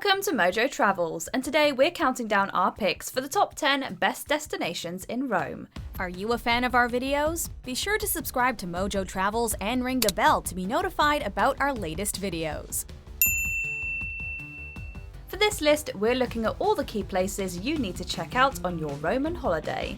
Welcome to Mojo Travels, and today we're counting down our picks for the top 10 best destinations in Rome. Are you a fan of our videos? Be sure to subscribe to Mojo Travels and ring the bell to be notified about our latest videos. For this list, we're looking at all the key places you need to check out on your Roman holiday.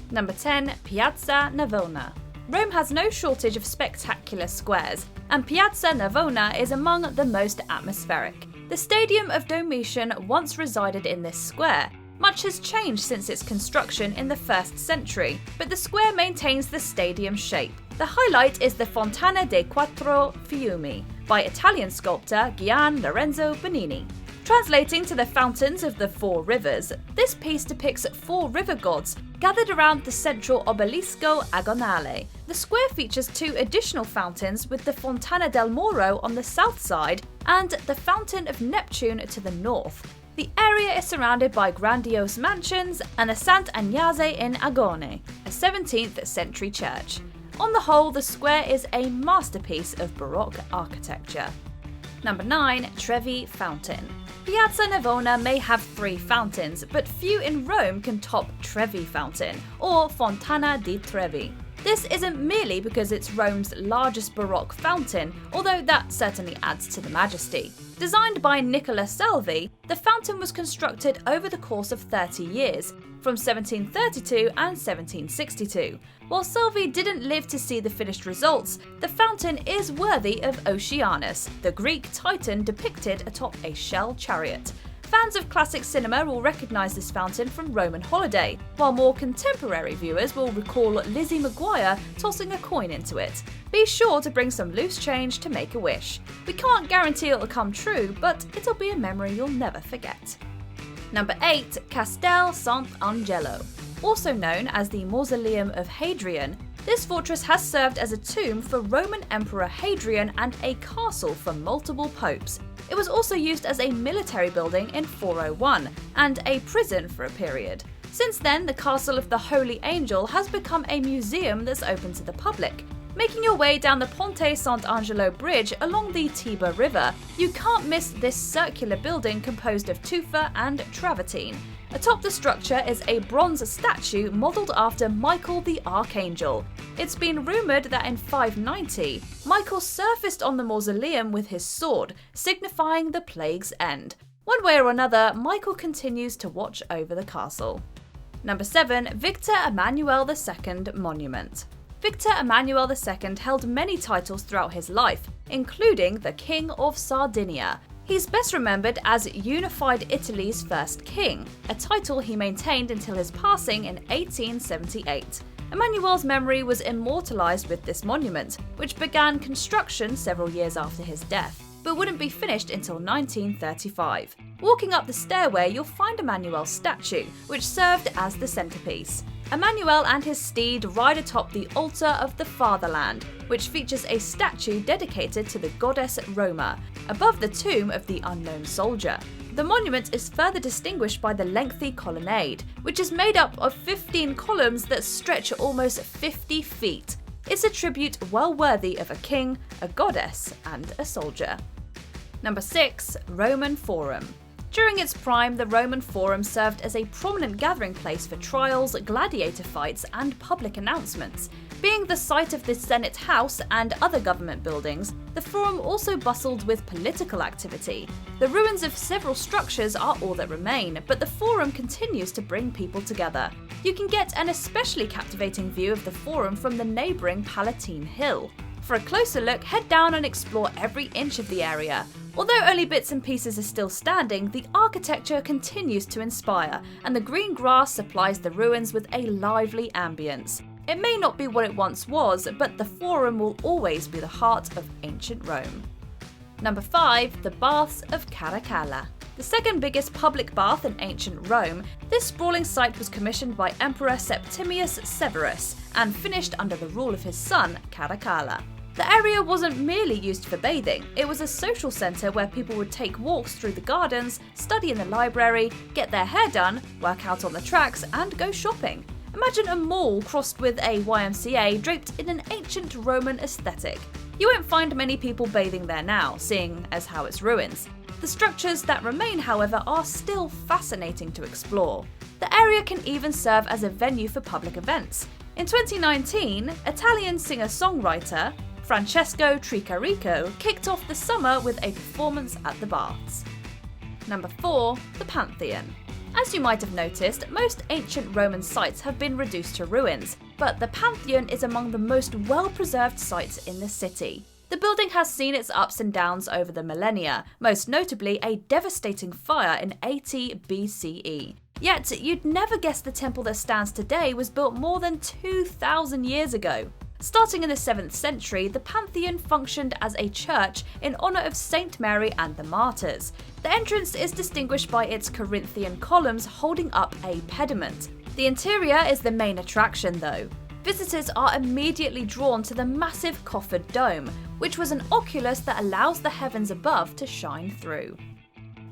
Number 10. Piazza Navona. Rome has no shortage of spectacular squares, and Piazza Navona is among the most atmospheric. The Stadium of Domitian once resided in this square. Much has changed since its construction in the 1st century, but the square maintains the stadium shape. The highlight is the Fontana dei Quattro Fiumi by Italian sculptor Gian Lorenzo Bernini. Translating to the Fountains of the Four Rivers, this piece depicts 4 river gods gathered around the central Obelisco Agonale. The square features 2 additional fountains, with the Fontana del Moro on the south side and the Fountain of Neptune to the north. The area is surrounded by grandiose mansions and the Sant Agnese in Agone, a 17th century church. On the whole, the square is a masterpiece of Baroque architecture. Number 9. Trevi Fountain. Piazza Navona may have 3 fountains, but few in Rome can top Trevi Fountain, or Fontana di Trevi. This isn't merely because it's Rome's largest Baroque fountain, although that certainly adds to the majesty. Designed by Nicola Salvi, the fountain was constructed over the course of 30 years, from 1732 and 1762. While Salvi didn't live to see the finished results, the fountain is worthy of Oceanus, the Greek titan depicted atop a shell chariot. Fans of classic cinema will recognise this fountain from Roman Holiday, while more contemporary viewers will recall Lizzie McGuire tossing a coin into it. Be sure to bring some loose change to make a wish. We can't guarantee it'll come true, but it'll be a memory you'll never forget. Number 8. Castel Sant'Angelo. Also known as the Mausoleum of Hadrian, this fortress has served as a tomb for Roman Emperor Hadrian and a castle for multiple popes. It was also used as a military building in 401 and a prison for a period. Since then, the Castle of the Holy Angel has become a museum that's open to the public. Making your way down the Ponte Sant'Angelo bridge along the Tiber River, you can't miss this circular building composed of tufa and travertine. Atop the structure is a bronze statue modelled after Michael the Archangel. It's been rumoured that in 590, Michael surfaced on the mausoleum with his sword, signifying the plague's end. One way or another, Michael continues to watch over the castle. Number 7. Victor Emmanuel II Monument. Victor Emmanuel II held many titles throughout his life, including the King of Sardinia. He's best remembered as Unified Italy's first king, a title he maintained until his passing in 1878. Emmanuel's memory was immortalised with this monument, which began construction several years after his death, but wouldn't be finished until 1935. Walking up the stairway, you'll find Emmanuel's statue, which served as the centrepiece. Emmanuel and his steed ride atop the altar of the fatherland, which features a statue dedicated to the goddess Roma, above the tomb of the unknown soldier. The monument is further distinguished by the lengthy colonnade, which is made up of 15 columns that stretch almost 50 feet. It's a tribute well worthy of a king, a goddess, and a soldier. Number 6. Roman Forum. During its prime, the Roman Forum served as a prominent gathering place for trials, gladiator fights, and public announcements. Being the site of the Senate House and other government buildings, the Forum also bustled with political activity. The ruins of several structures are all that remain, but the Forum continues to bring people together. You can get an especially captivating view of the Forum from the neighbouring Palatine Hill. For a closer look, head down and explore every inch of the area. Although only bits and pieces are still standing, the architecture continues to inspire, and the green grass supplies the ruins with a lively ambience. It may not be what it once was, but the Forum will always be the heart of ancient Rome. Number 5. The Baths of Caracalla. The second biggest public bath in ancient Rome, this sprawling site was commissioned by Emperor Septimius Severus and finished under the rule of his son, Caracalla. The area wasn't merely used for bathing, it was a social centre where people would take walks through the gardens, study in the library, get their hair done, work out on the tracks, and go shopping. Imagine a mall crossed with a YMCA draped in an ancient Roman aesthetic. You won't find many people bathing there now, seeing as how it's ruins. The structures that remain, however, are still fascinating to explore. The area can even serve as a venue for public events. In 2019, Italian singer-songwriter Francesco Tricarico kicked off the summer with a performance at the baths. Number 4. The Pantheon. As you might have noticed, most ancient Roman sites have been reduced to ruins, but the Pantheon is among the most well-preserved sites in the city. The building has seen its ups and downs over the millennia, most notably a devastating fire in 80 BCE. Yet, you'd never guess the temple that stands today was built more than 2,000 years ago. Starting in the 7th century, the Pantheon functioned as a church in honour of Saint Mary and the Martyrs. The entrance is distinguished by its Corinthian columns holding up a pediment. The interior is the main attraction though. Visitors are immediately drawn to the massive coffered dome, which was an oculus that allows the heavens above to shine through.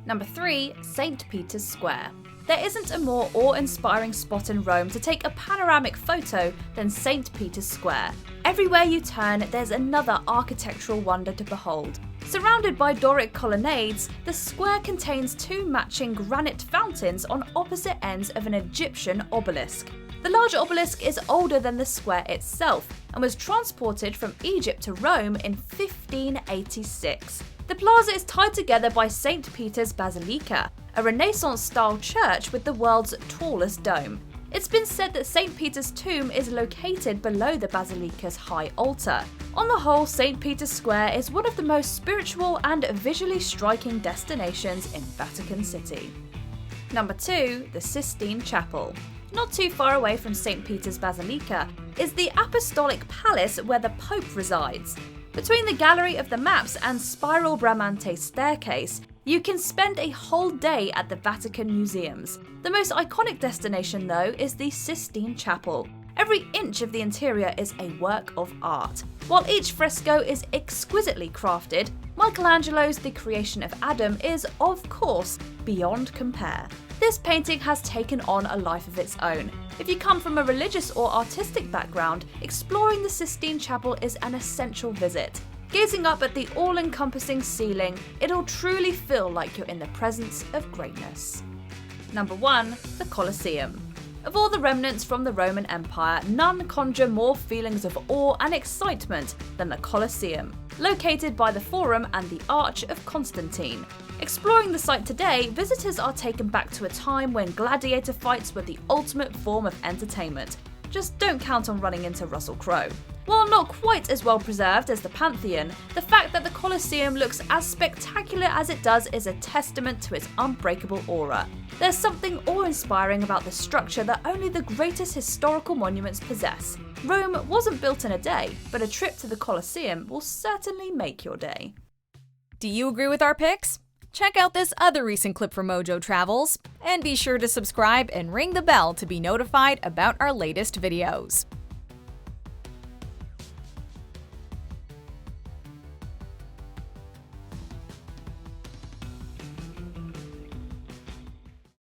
Number 3. St. Peter's Square. There isn't a more awe-inspiring spot in Rome to take a panoramic photo than St. Peter's Square. Everywhere you turn, there's another architectural wonder to behold. Surrounded by Doric colonnades, the square contains 2 matching granite fountains on opposite ends of an Egyptian obelisk. The large obelisk is older than the square itself and was transported from Egypt to Rome in 1586. The plaza is tied together by St. Peter's Basilica, a Renaissance-style church with the world's tallest dome. It's been said that St. Peter's tomb is located below the basilica's high altar. On the whole, St. Peter's Square is one of the most spiritual and visually striking destinations in Vatican City. Number 2. The Sistine Chapel. Not too far away from St. Peter's Basilica is the Apostolic Palace where the Pope resides. Between the Gallery of the Maps and Spiral Bramante staircase, you can spend a whole day at the Vatican museums. The most iconic destination, though, is the Sistine Chapel. Every inch of the interior is a work of art. While each fresco is exquisitely crafted, Michelangelo's The Creation of Adam is, of course, beyond compare. This painting has taken on a life of its own. If you come from a religious or artistic background, exploring the Sistine Chapel is an essential visit. Gazing up at the all-encompassing ceiling, it'll truly feel like you're in the presence of greatness. Number 1. The Colosseum. Of all the remnants from the Roman Empire, none conjure more feelings of awe and excitement than the Colosseum, located by the Forum and the Arch of Constantine. Exploring the site today, visitors are taken back to a time when gladiator fights were the ultimate form of entertainment. Just don't count on running into Russell Crowe. While not quite as well preserved as the Pantheon, the fact that the Colosseum looks as spectacular as it does is a testament to its unbreakable aura. There's something awe-inspiring about the structure that only the greatest historical monuments possess. Rome wasn't built in a day, but a trip to the Colosseum will certainly make your day. Do you agree with our picks? Check out this other recent clip from Mojo Travels, and be sure to subscribe and ring the bell to be notified about our latest videos.